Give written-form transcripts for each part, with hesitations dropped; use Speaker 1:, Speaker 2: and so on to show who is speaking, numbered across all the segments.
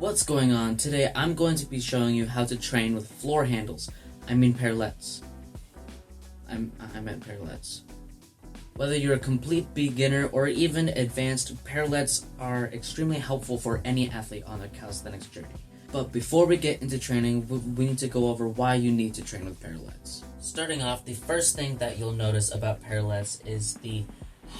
Speaker 1: What's going on? Today I'm going to be showing you how to train with floor handles. I mean parallettes. I meant parallettes. Whether you're a complete beginner or even advanced, parallettes are extremely helpful for any athlete on their calisthenics journey. But before we get into training, we need to go over why you need to train with parallettes. Starting off, the first thing that you'll notice about parallettes is the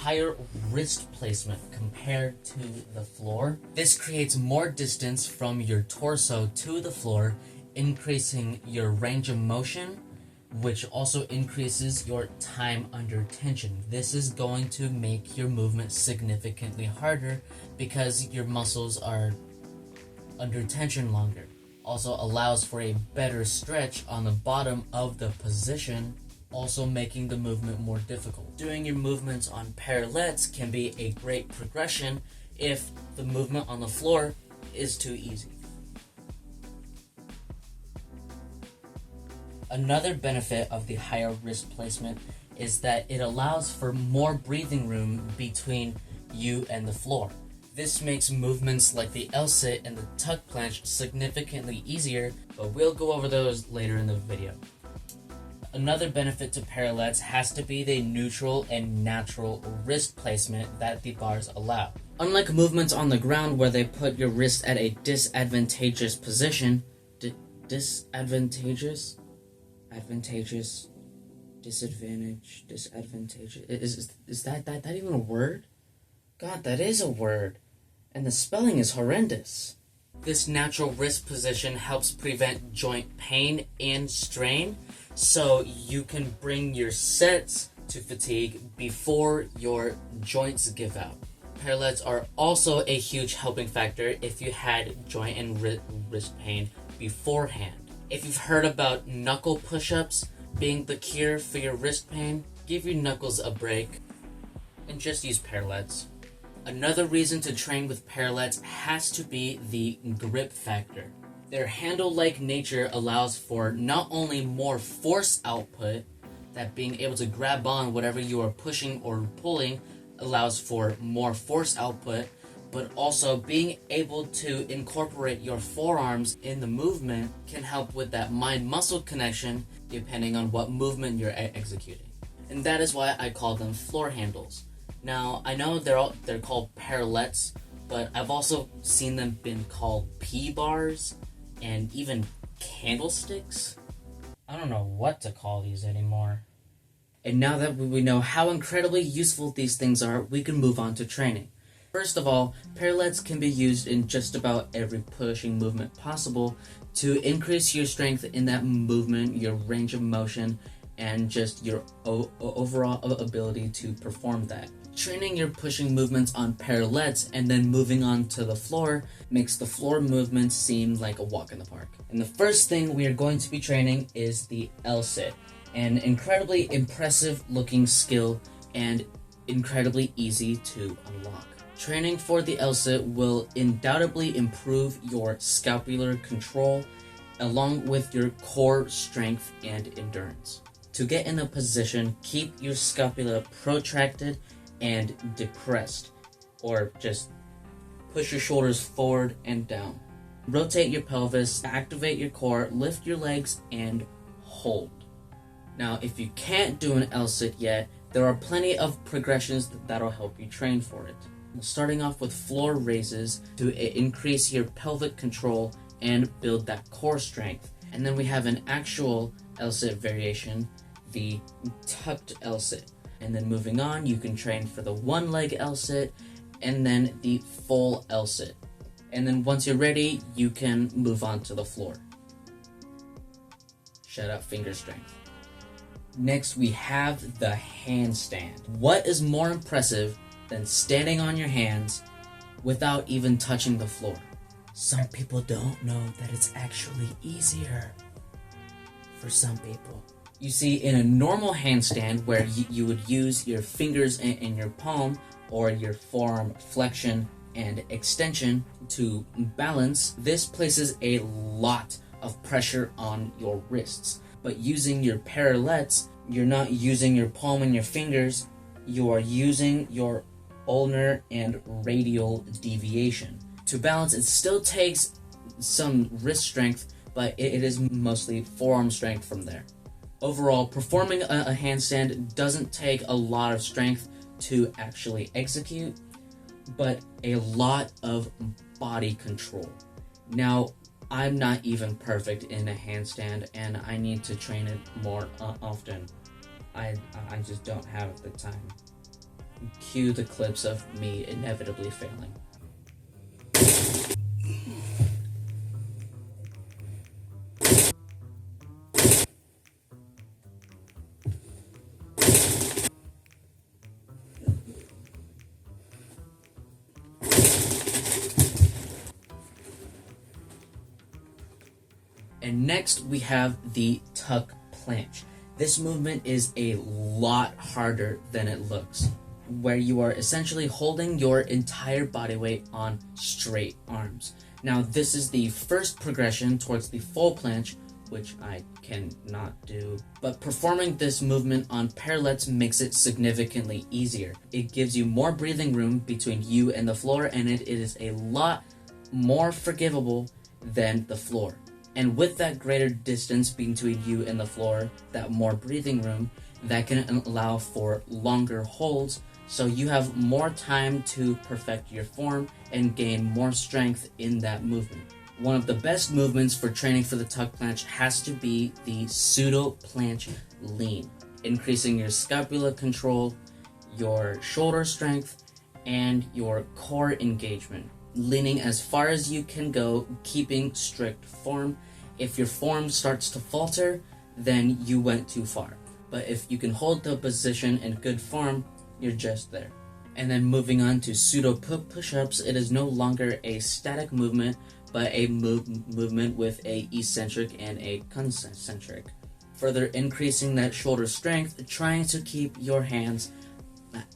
Speaker 1: higher wrist placement compared to the floor. This creates more distance from your torso to the floor, increasing your range of motion, which also increases your time under tension. This is going to make your movement significantly harder because your muscles are under tension longer. Also allows for a better stretch on the bottom of the position, also making the movement more difficult. Doing your movements on parallettes can be a great progression if the movement on the floor is too easy. Another benefit of the higher wrist placement is that it allows for more breathing room between you and the floor. This makes movements like the L-sit and the tuck planche significantly easier, but we'll go over those later in the video. Another benefit to parallettes has to be the neutral and natural wrist placement that the bars allow. Unlike movements on the ground where they put your wrist at a disadvantageous position, disadvantageous? Advantageous, disadvantage, disadvantageous. Is that even a word? God, that is a word. And the spelling is horrendous. This natural wrist position helps prevent joint pain and strain, so you can bring your sets to fatigue before your joints give out. Parallettes are also a huge helping factor if you had joint and wrist pain beforehand. If you've heard about knuckle push-ups being the cure for your wrist pain, give your knuckles a break and just use parallettes. Another reason to train with parallettes has to be the grip factor. Their handle-like nature allows for not only more force output, that being able to grab on whatever you are pushing or pulling allows for more force output, but also being able to incorporate your forearms in the movement can help with that mind-muscle connection depending on what movement you're executing. And that is why I call them floor handles. Now, I know they're called parallettes, but I've also seen them been called P-bars and even candlesticks. I don't know what to call these anymore. And now that we know how incredibly useful these things are, we can move on to training. First of all, parallettes can be used in just about every pushing movement possible to increase your strength in that movement, your range of motion, and just your overall ability to perform that. Training your pushing movements on parallettes and then moving on to the floor makes the floor movements seem like a walk in the park. And the first thing we are going to be training is the L-sit, an incredibly impressive looking skill and incredibly easy to unlock. Training for the L-sit will undoubtedly improve your scapular control along with your core strength and endurance. To get in a position, keep your scapula protracted and depressed, or just push your shoulders forward and down. Rotate your pelvis, activate your core, lift your legs, and hold. Now, if you can't do an L-sit yet, there are plenty of progressions that'll help you train for it. Starting off with floor raises to increase your pelvic control and build that core strength. And then we have an actual L-sit variation, the tucked L-sit. And then moving on, you can train for the one leg L-sit and then the full L-sit. And then once you're ready, you can move on to the floor. Shout out finger strength. Next, we have the handstand. What is more impressive than standing on your hands without even touching the floor? Some people don't know that it's actually easier for some people. You see, in a normal handstand where you would use your fingers in your palm or your forearm flexion and extension to balance, this places a lot of pressure on your wrists. But using your parallettes, you're not using your palm and your fingers, you are using your ulnar and radial deviation. To balance, it still takes some wrist strength, but it is mostly forearm strength from there. Overall, performing a handstand doesn't take a lot of strength to actually execute, but a lot of body control. Now, I'm not even perfect in a handstand, and I need to train it more often. I just don't have the time. Cue the clips of me inevitably failing. And next we have the tuck planche. This movement is a lot harder than it looks, where you are essentially holding your entire body weight on straight arms. Now this is the first progression towards the full planche, which I cannot do, but performing this movement on parallettes makes it significantly easier. It gives you more breathing room between you and the floor, and it is a lot more forgivable than the floor. And with that greater distance between you and the floor, that more breathing room, that can allow for longer holds, so you have more time to perfect your form and gain more strength in that movement. One of the best movements for training for the tuck planche has to be the pseudo planche lean, increasing your scapula control, your shoulder strength, and your core engagement. Leaning as far as you can go, keeping strict form. If your form starts to falter, then you went too far. But if you can hold the position in good form, you're just there. And then moving on to pseudo push-ups, it is no longer a static movement, but a movement with a eccentric and a concentric. Further increasing that shoulder strength, trying to keep your hands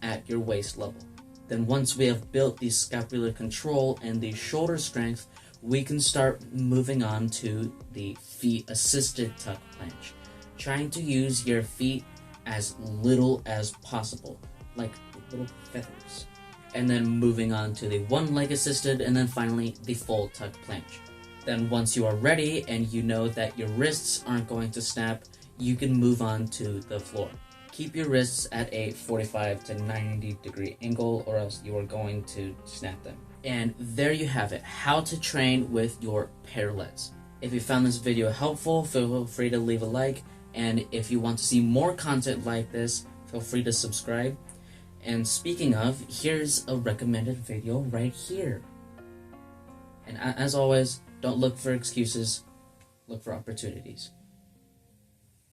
Speaker 1: at your waist level. Then once we have built the scapular control and the shoulder strength, we can start moving on to the feet-assisted tuck planche. Trying to use your feet as little as possible, like little feathers. And then moving on to the one-leg assisted, and then finally the full tuck planche. Then once you are ready and you know that your wrists aren't going to snap, you can move on to the floor. Keep your wrists at a 45 to 90 degree angle, or else you are going to snap them. And there you have it, how to train with your parallettes. If you found this video helpful, feel free to leave a like, and if you want to see more content like this, feel free to subscribe. And speaking of, here's a recommended video right here. And as always, don't look for excuses, look for opportunities.